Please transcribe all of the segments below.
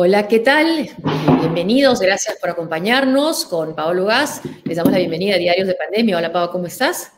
Hola, ¿qué tal? Bienvenidos, gracias por acompañarnos con Paolo Gas. Les damos la bienvenida a Diarios de Pandemia. Hola, Pau, ¿cómo estás?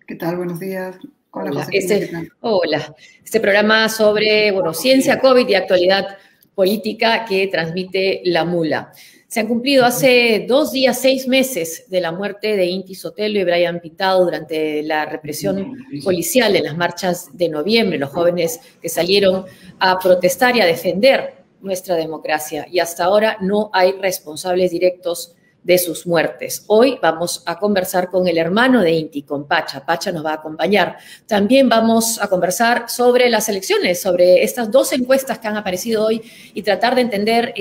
¿Qué tal? Buenos días. Hola, Hola, Josefina, ¿qué tal? este programa sobre, ciencia, COVID y actualidad política que transmite La Mula. Se han cumplido hace 2 días, 6 meses de la muerte de Inti Sotelo y Brian Pintado durante la represión policial en las marchas de noviembre, los jóvenes que salieron a protestar y a defender nuestra democracia. Y hasta ahora no hay responsables directos de sus muertes. Hoy vamos a conversar con el hermano de Inti, con Pacha. Pacha nos va a acompañar. También vamos a conversar sobre las elecciones, sobre estas 2 encuestas que han aparecido hoy y tratar de entender,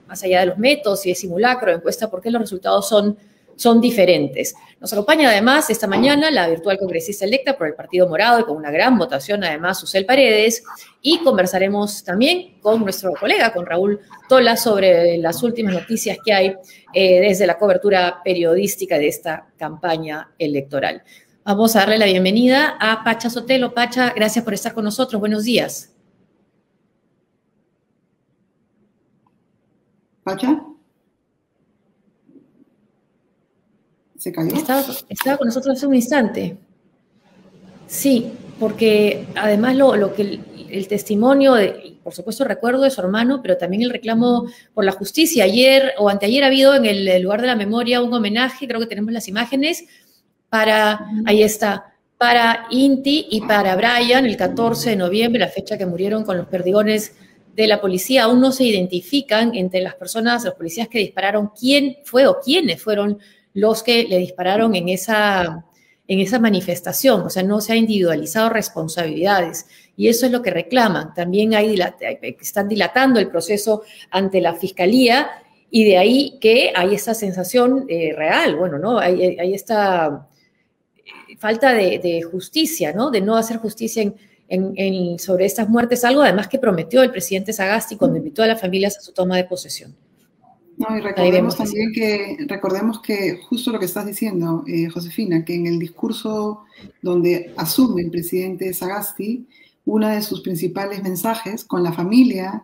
más allá de los métodos, si es simulacro o encuesta, por qué los resultados son diferentes. Nos acompaña además esta mañana la virtual congresista electa por el Partido Morado y con una gran votación además Susel Paredes, y conversaremos también con nuestro colega, con Raúl Tola, sobre las últimas noticias que hay desde la cobertura periodística de esta campaña electoral. Vamos a darle la bienvenida a Pacha Sotelo. Pacha, gracias por estar con nosotros. Buenos días. ¿Pacha? ¿Se cayó? Estaba con nosotros hace un instante. Sí, porque además lo que el testimonio, por supuesto, el recuerdo de su hermano, pero también el reclamo por la justicia. Ayer o anteayer ha habido en el lugar de la memoria un homenaje, creo que tenemos las imágenes, ahí está, para Inti y para Brian, el 14 de noviembre, la fecha que murieron con los perdigones de la policía. Aún no se identifican entre las personas, los policías que dispararon, quién fue o quiénes fueron los que le dispararon en esa manifestación. O sea, no se ha individualizado responsabilidades. Y eso es lo que reclaman. También están dilatando el proceso ante la Fiscalía, y de ahí que hay esta sensación real, ¿no? Hay esta falta de justicia, ¿no? De no hacer justicia sobre estas muertes, algo además que prometió el presidente Sagasti cuando invitó a las familias a su toma de posesión. No, y recordemos también que justo lo que estás diciendo, Josefina, que en el discurso donde asume el presidente Sagasti, uno de sus principales mensajes con la familia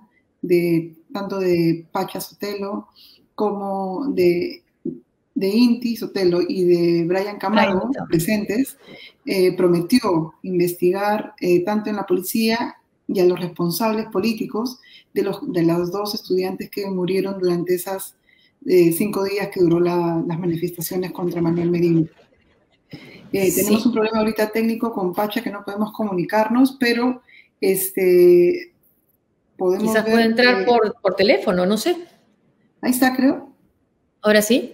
tanto de Pacha Sotelo como de Inti Sotelo y de Brian Camargo, presentes, prometió investigar tanto en la policía y a los responsables políticos de los 2 estudiantes que murieron durante esas 5 días que duró las manifestaciones contra Manuel Merino. Tenemos un problema ahorita técnico con Pacha que no podemos comunicarnos, pero podemos quizás puede entrar por teléfono, no sé. Ahí está, creo. Ahora sí.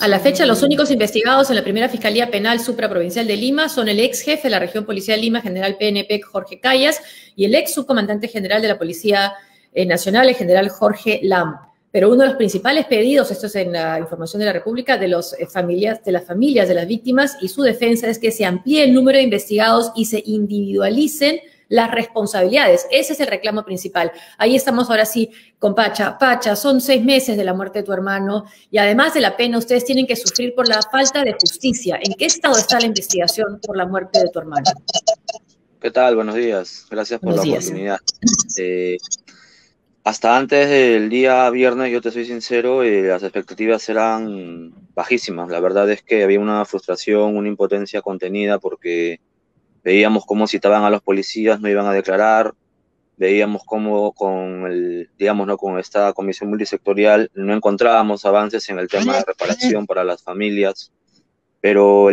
A la fecha, los únicos investigados en la primera Fiscalía Penal Supraprovincial de Lima son el ex jefe de la Región Policial Lima, general PNP Jorge Callas, y el ex subcomandante general de la Policía Nacional, el general Jorge Lam. Pero uno de los principales pedidos, esto es en la información de la República, de las familias de las víctimas y su defensa, es que se amplíe el número de investigados y se individualicen las responsabilidades. Ese es el reclamo principal. Ahí estamos ahora sí con Pacha. Pacha, son 6 meses de la muerte de tu hermano y además de la pena, ustedes tienen que sufrir por la falta de justicia. ¿En qué estado está la investigación por la muerte de tu hermano? ¿Qué tal? Buenos días. Gracias por la oportunidad. Hasta antes del día viernes, yo te soy sincero, las expectativas eran bajísimas. La verdad es que había una frustración, una impotencia contenida porque veíamos cómo citaban a los policías, no iban a declarar, veíamos cómo con esta comisión multisectorial no encontrábamos avances en el tema de reparación para las familias, pero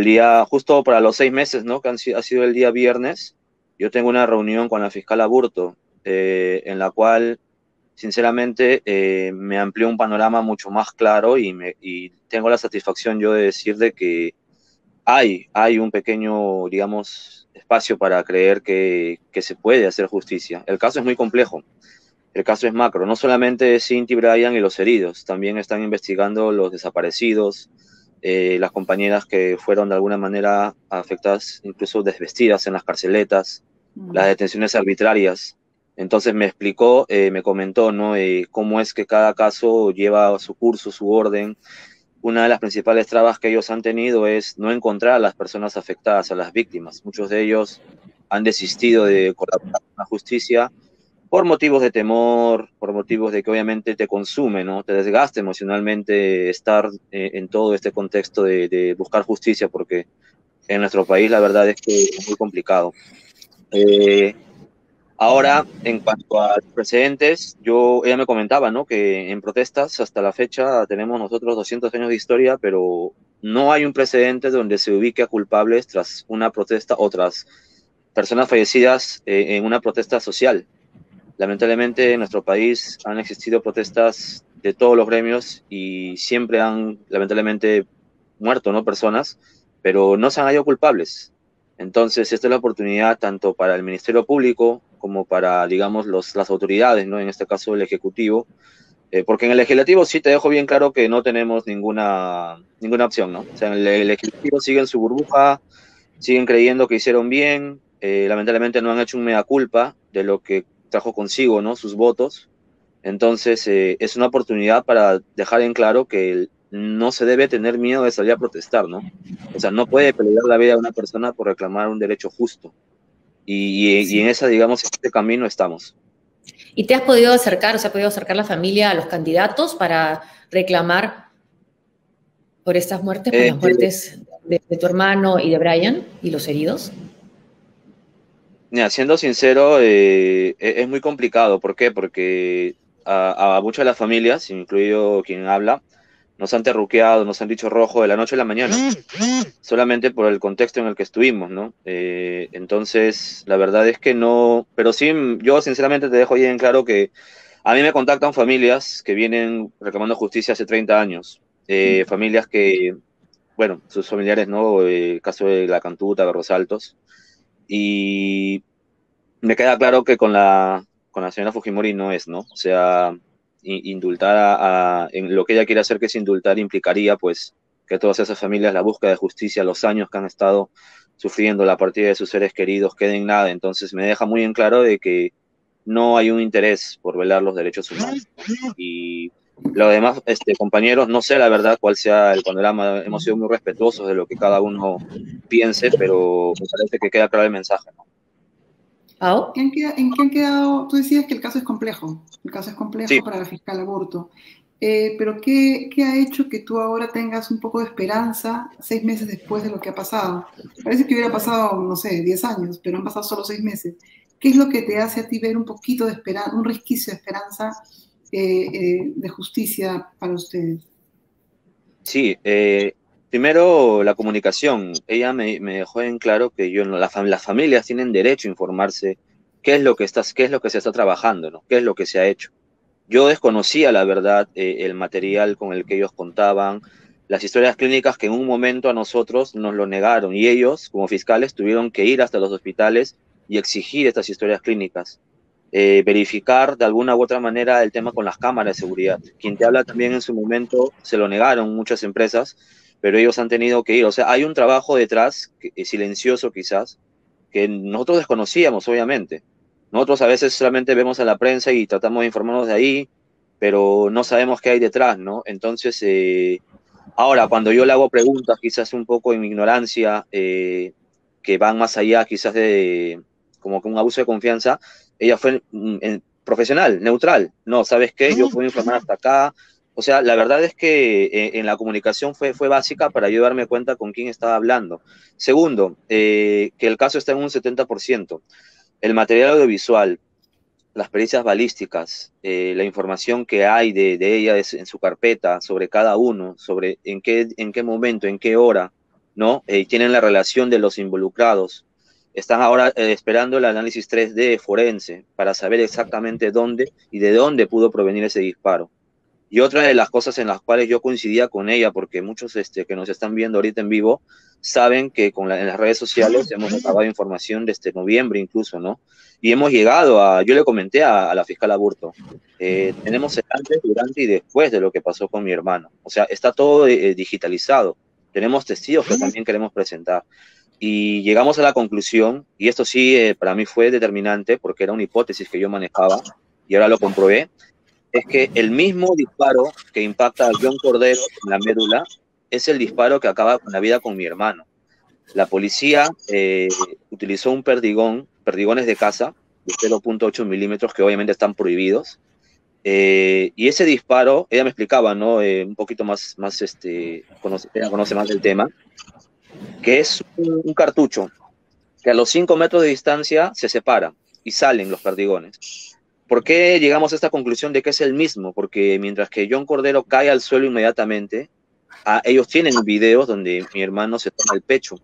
justo para los 6 meses, ¿no? Que ha sido el día viernes, yo tengo una reunión con la fiscal Aburto, en la cual, sinceramente, me amplió un panorama mucho más claro y tengo la satisfacción yo de decir de que hay un pequeño, espacio para creer que se puede hacer justicia. El caso es muy complejo, el caso es macro, no solamente es Inti, Brian y los heridos, también están investigando los desaparecidos, las compañeras que fueron de alguna manera afectadas, incluso desvestidas en las carceletas, las detenciones arbitrarias. Entonces me explicó, me comentó, ¿no? Cómo es que cada caso lleva su curso, su orden. Una de las principales trabas que ellos han tenido es no encontrar a las personas afectadas, a las víctimas. Muchos de ellos han desistido de colaborar con la justicia por motivos de temor, por motivos de que obviamente te consume, ¿no? Te desgasta emocionalmente estar en todo este contexto de buscar justicia, porque en nuestro país la verdad es que es muy complicado. Ahora, en cuanto a precedentes, ella me comentaba, ¿no? Que en protestas hasta la fecha tenemos nosotros 200 años de historia, pero no hay un precedente donde se ubique a culpables tras una protesta o tras personas fallecidas en una protesta social. Lamentablemente en nuestro país han existido protestas de todos los gremios y siempre han lamentablemente muerto, ¿no? Personas, pero no se han hallado culpables. Entonces, esta es la oportunidad tanto para el Ministerio Público como para, digamos, las autoridades, ¿no? En este caso, el Ejecutivo, porque en el Legislativo sí te dejo bien claro que no tenemos ninguna opción, ¿no? O sea, el Ejecutivo sigue en su burbuja, siguen creyendo que hicieron bien, lamentablemente no han hecho un mea culpa de lo que trajo consigo, ¿no? Sus votos. Entonces, es una oportunidad para dejar en claro que no se debe tener miedo de salir a protestar, ¿no? O sea, no puede peligrar la vida de una persona por reclamar un derecho justo. Y en esa, digamos, este camino estamos. ¿Y te has podido acercar, o se ha podido acercar la familia a los candidatos para reclamar por estas muertes, por las muertes de tu hermano y de Brian y los heridos? Mira, siendo sincero, es muy complicado. ¿Por qué? Porque a muchas de las familias, incluido quien habla, nos han terruqueado, nos han dicho rojo de la noche a la mañana, solamente por el contexto en el que estuvimos, ¿no? Entonces, la verdad es que no, pero sí, yo sinceramente te dejo bien claro que a mí me contactan familias que vienen reclamando justicia hace 30 años, familias que, bueno, sus familiares, ¿no? El caso de La Cantuta, Berros Altos, y me queda claro que con la señora Fujimori no es, ¿no? O sea, indultar en lo que ella quiere hacer, que es indultar, implicaría pues que todas esas familias, la búsqueda de justicia, los años que han estado sufriendo la partida de sus seres queridos, queden en nada. Entonces me deja muy en claro de que no hay un interés por velar los derechos humanos. Y los demás compañeros, no sé la verdad cuál sea el panorama, hemos sido muy respetuosos de lo que cada uno piense, pero me parece que queda claro el mensaje, ¿no? ¿En qué han quedado? Tú decías que el caso es complejo. El caso es complejo, sí, para la fiscal Aburto. Pero ¿qué ha hecho que tú ahora tengas un poco de esperanza 6 meses después de lo que ha pasado? Parece que hubiera pasado, no sé, 10 años, pero han pasado solo 6 meses. ¿Qué es lo que te hace a ti ver un poquito de esperanza, un resquicio de esperanza de justicia para ustedes? Sí, primero la comunicación. Ella me dejó en claro que las familias tienen derecho a informarse qué es lo que se está trabajando, ¿no? Qué es lo que se ha hecho. Yo desconocía, la verdad, el material con el que ellos contaban, las historias clínicas que en un momento a nosotros nos lo negaron y ellos, como fiscales, tuvieron que ir hasta los hospitales y exigir estas historias clínicas. Verificar de alguna u otra manera el tema con las cámaras de seguridad. Quien te habla también en su momento se lo negaron muchas empresas, pero ellos han tenido que ir. O sea, hay un trabajo detrás, silencioso quizás, que nosotros desconocíamos, obviamente. Nosotros a veces solamente vemos a la prensa y tratamos de informarnos de ahí, pero no sabemos qué hay detrás, ¿no? Entonces, ahora, cuando yo le hago preguntas, quizás un poco en mi ignorancia, que van más allá quizás de como que un abuso de confianza, ella fue profesional, neutral. No, ¿sabes qué? Yo puedo informar hasta acá. O sea, la verdad es que en la comunicación fue básica para yo darme cuenta con quién estaba hablando. Segundo, que el caso está en un 70%. El material audiovisual, las pericias balísticas, la información que hay de ella en su carpeta sobre cada uno, sobre en qué momento, en qué hora, ¿no? Tienen la relación de los involucrados. Están ahora esperando el análisis 3D forense para saber exactamente dónde y de dónde pudo provenir ese disparo. Y otra de las cosas en las cuales yo coincidía con ella, porque muchos que nos están viendo ahorita en vivo, saben que en las redes sociales hemos acabado información desde noviembre incluso, ¿no? Y hemos llegado yo le comenté a la fiscal Aburto, tenemos el antes, durante y después de lo que pasó con mi hermano. O sea, está todo digitalizado. Tenemos testigos que también queremos presentar. Y llegamos a la conclusión, y esto sí para mí fue determinante, porque era una hipótesis que yo manejaba, y ahora lo comprobé, es que el mismo disparo que impacta a John Cordero en la médula es el disparo que acaba con la vida con mi hermano. La policía utilizó un perdigones de caza, de 0.8 milímetros que obviamente están prohibidos. Y ese disparo, ella me explicaba, ¿no? Un poquito más ella conoce más del tema, que es un cartucho que a los 5 metros de distancia se separa y salen los perdigones. ¿Por qué llegamos a esta conclusión de que es el mismo? Porque mientras que John Cordero cae al suelo inmediatamente, ellos tienen videos donde mi hermano se toma el pecho.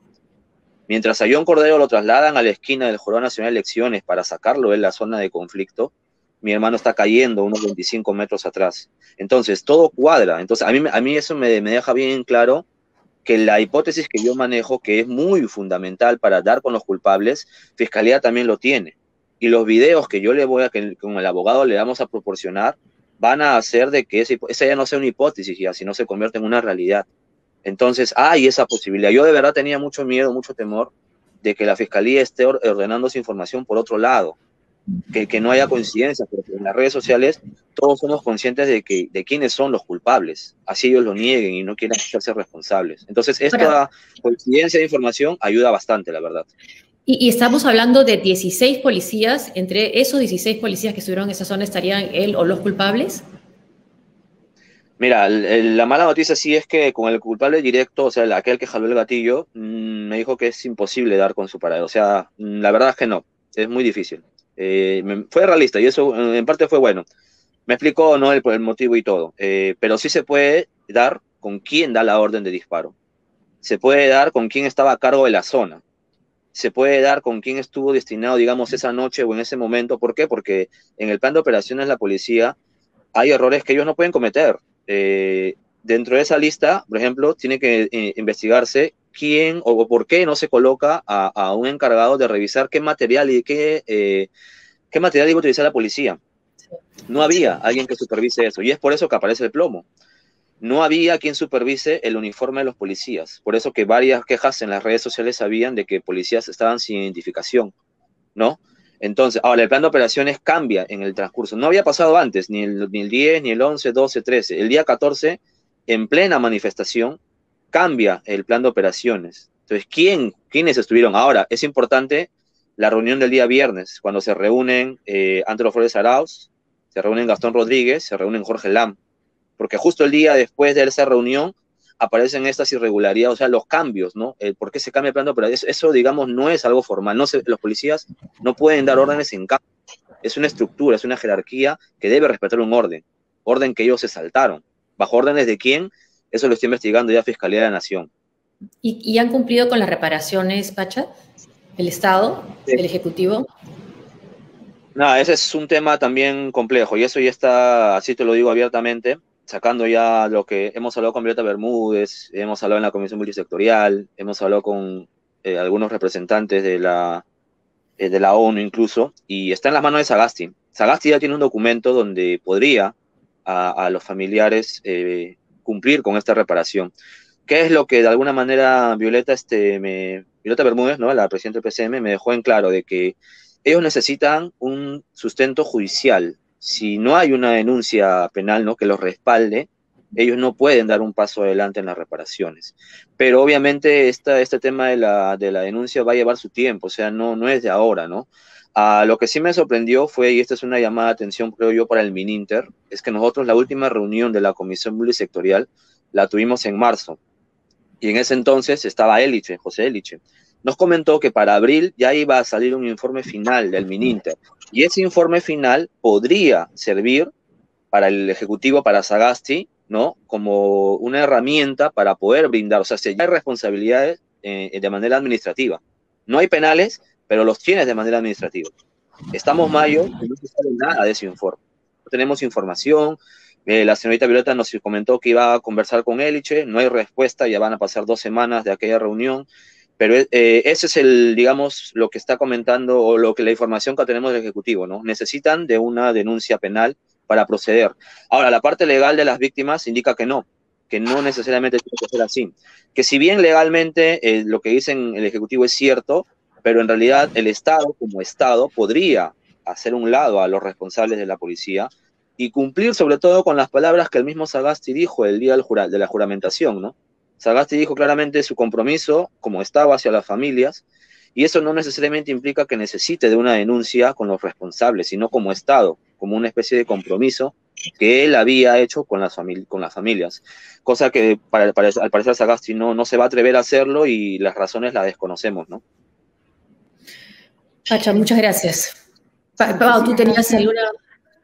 Mientras a John Cordero lo trasladan a la esquina del Jurado Nacional de Elecciones para sacarlo de la zona de conflicto, mi hermano está cayendo unos 25 metros atrás. Entonces, todo cuadra. Entonces, a mí eso me deja bien claro que la hipótesis que yo manejo, que es muy fundamental para dar con los culpables, Fiscalía también lo tiene. Y los videos que yo le voy a, que con el abogado le vamos a proporcionar, van a hacer de que esa ya no sea una hipótesis, ya, sino se convierta en una realidad. Entonces, hay esa posibilidad. Yo de verdad tenía mucho miedo, mucho temor de que la Fiscalía esté ordenando esa información por otro lado, que no haya coincidencia, porque en las redes sociales todos somos conscientes de quiénes son los culpables, así ellos lo nieguen y no quieran hacerse responsables. Entonces, esta coincidencia de información ayuda bastante, la verdad. Y estamos hablando de 16 policías. ¿Entre esos 16 policías que estuvieron en esa zona estarían él o los culpables? Mira, la mala noticia sí es que con el culpable directo, o sea, aquel que jaló el gatillo, me dijo que es imposible dar con su paradero. O sea, la verdad es que no, es muy difícil. Fue realista y eso en parte fue bueno. Me explicó, ¿no?, el motivo y todo, pero sí se puede dar con quién da la orden de disparo. Se puede dar con quién estaba a cargo de la zona. Se puede dar con quién estuvo destinado, digamos, esa noche o en ese momento. ¿Por qué? Porque en el plan de operaciones la policía hay errores que ellos no pueden cometer. Dentro de esa lista, por ejemplo, tiene que investigarse quién o por qué no se coloca a un encargado de revisar qué material y qué material iba a utilizar la policía. No había alguien que supervise eso y es por eso que aparece el plomo. No había quien supervise el uniforme de los policías. Por eso que varias quejas en las redes sociales habían de que policías estaban sin identificación, ¿no? Entonces, ahora el plan de operaciones cambia en el transcurso. No había pasado antes, ni el 10, ni el 11, 12, 13. El día 14, en plena manifestación, cambia el plan de operaciones. Entonces, ¿quiénes estuvieron? Ahora, es importante la reunión del día viernes, cuando se reúnen Antero Flores Arauz, se reúnen Gastón Rodríguez, se reúnen Jorge Lam, porque justo el día después de esa reunión aparecen estas irregularidades, o sea, los cambios, ¿no? ¿Por qué se cambia el plan de operaciones? Eso, digamos, no es algo formal. Los policías no pueden dar órdenes en campo. Es una estructura, es una jerarquía que debe respetar un orden que ellos se saltaron. ¿Bajo órdenes de quién? Eso lo está investigando ya Fiscalía de la Nación. ¿Y han cumplido con las reparaciones, Pacha? ¿El Estado? Sí. ¿El Ejecutivo? No, ese es un tema también complejo y eso ya está, así te lo digo abiertamente, sacando ya lo que hemos hablado con Violeta Bermúdez, hemos hablado en la Comisión Multisectorial, hemos hablado con algunos representantes de la ONU incluso, y está en las manos de Sagasti. Sagasti ya tiene un documento donde podría a los familiares cumplir con esta reparación. ¿Qué es lo que de alguna manera Violeta Bermúdez, ¿no?, la presidenta del PCM, me dejó en claro? De que ellos necesitan un sustento judicial. Si no hay una denuncia penal, ¿no?, que los respalde, ellos no pueden dar un paso adelante en las reparaciones. Pero obviamente este tema de la denuncia va a llevar su tiempo, o sea, no es de ahora, ¿no? Lo que sí me sorprendió fue, y esta es una llamada de atención, creo yo, para el Mininter, es que nosotros la última reunión de la Comisión Multisectorial la tuvimos en marzo, y en ese entonces estaba José Eliche. Nos comentó que para abril ya iba a salir un informe final del Mininter, y ese informe final podría servir para el Ejecutivo, para Sagasti, ¿no?, como una herramienta para poder brindar, o sea, si ya hay responsabilidades de manera administrativa. No hay penales, pero los tienes de manera administrativa. Estamos mayo y no se sabe nada de ese informe. No tenemos información. La señorita Violeta nos comentó que iba a conversar con Eliche, no hay respuesta, ya van a pasar 2 semanas de aquella reunión, pero ese es digamos, lo que está comentando, o la información que tenemos del Ejecutivo, ¿no? Necesitan de una denuncia penal para proceder. Ahora, la parte legal de las víctimas indica que no necesariamente tiene que ser así. Que si bien legalmente lo que dicen el Ejecutivo es cierto, pero en realidad el Estado, como Estado, podría hacer un lado a los responsables de la policía y cumplir sobre todo con las palabras que el mismo Sagasti dijo el día de la juramentación, ¿no? Sagasti dijo claramente su compromiso como Estado hacia las familias, Y eso no necesariamente implica que necesite de una denuncia con los responsables, sino como Estado, como una especie de compromiso que él había hecho con las familias. Cosa que al parecer Sagasti no se va a atrever a hacerlo y las razones las desconocemos, ¿no? Pacha, muchas gracias. Pau, ¿tú tenías alguna...?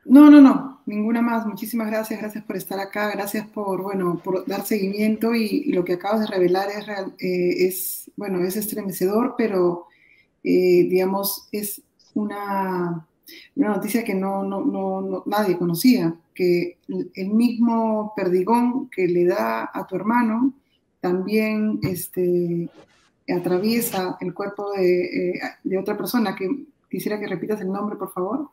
No, ninguna más. Muchísimas gracias, gracias por estar acá, gracias por dar seguimiento y lo que acabas de revelar es estremecedor, pero digamos, es una noticia que nadie conocía, que el mismo perdigón que le da a tu hermano también atraviesa el cuerpo de otra persona, que quisiera que repitas el nombre, por favor.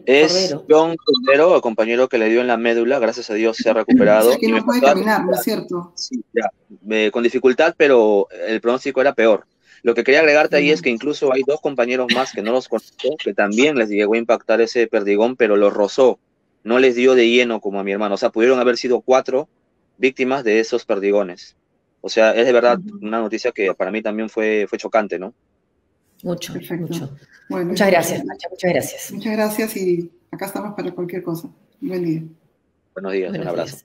Es John Cordero, el compañero que le dio en la médula, gracias a Dios se ha recuperado. O sea, que no puede caminar, ¿no es cierto? Sí, ya, con dificultad, pero el pronóstico era peor. Lo que quería agregarte ahí es que incluso hay 2 compañeros más que no los conozco, que también les llegó a impactar ese perdigón, pero los rozó, no les dio de lleno como a mi hermano. O sea, pudieron haber sido 4 víctimas de esos perdigones. O sea, es de verdad una noticia que para mí también fue chocante, ¿no? Mucho, perfecto. Mucho. Bueno, muchas gracias, Pacha, muchas gracias. Muchas gracias y acá estamos para cualquier cosa. Buen día. Buenos días, un abrazo.